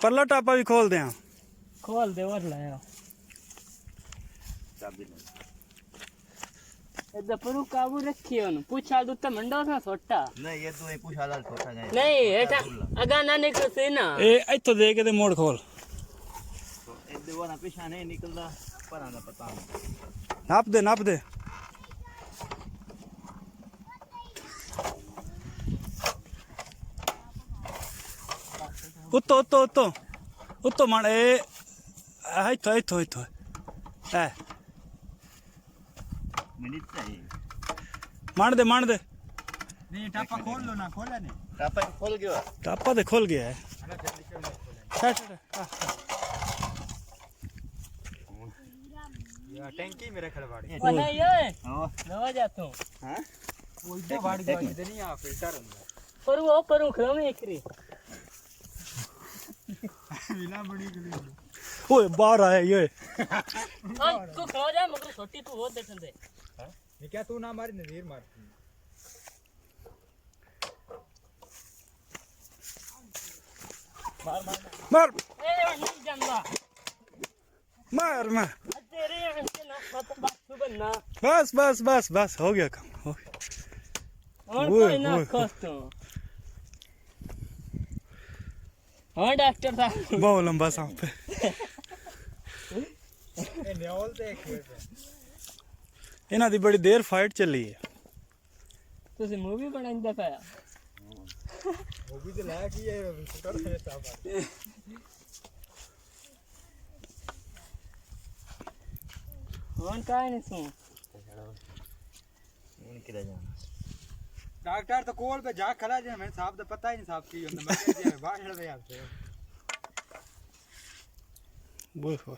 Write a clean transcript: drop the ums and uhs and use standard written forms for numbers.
परला टापा भी खोल दें। खोल दे और लाया इधर पर काबू रखियो न पूछा दो त मंडो सा छोटा नहीं ये तो एक पूछा लाल छोटा है नहीं एटा अगा ना निकल से ना ए इतो दे के ते मोड़ खोल तो एक दो ना पीछा नहीं निकलदा पर आना पता नहीं नाप दे उत्तो मान ए इतो ए मिनट चाहिए मान दे नहीं टापा खोल लो ना खोला नहीं टापा खोल गया टापा तो खोल गया है यार टैंकी मेरे खड़वाड़ी नहीं ये हां नवा जातो हां वो इधर वाड़ी गई इधर नहीं आ फिल्टर पर वो खड़ा में एकरी मिला बड़ी गली ओए बाहर आया ये तू खड़ा जा मगर छोटी तू हो देखन दे ये क्या तू ना मारी नजर मार मार ए नहीं जानदा मार तेरे अंके ना मत बात तू बनना बस हो गया काम हो गया और कोई ना खोस तो हाँ डॉक्टर साहब बहुत लंबा सांप है ए नेवल ते खेल इन्हां दी बड़ी देर फाइट चली है ਤੁਸੀਂ ਮੂਵੀ ਬਣਾਉਂਦਾ ਪਿਆ वो भी तो लाया कि ये शूटर है साहब ਹੁਣ ਕਾਹ ਨਹੀਂ ਸੂ उनके रह जाना डॉक्टर तो कॉल पे जा खड़ा है मैं साहब तो पता ही नहीं साहब की होता मैं बाहर चढ़ गया आपसे वो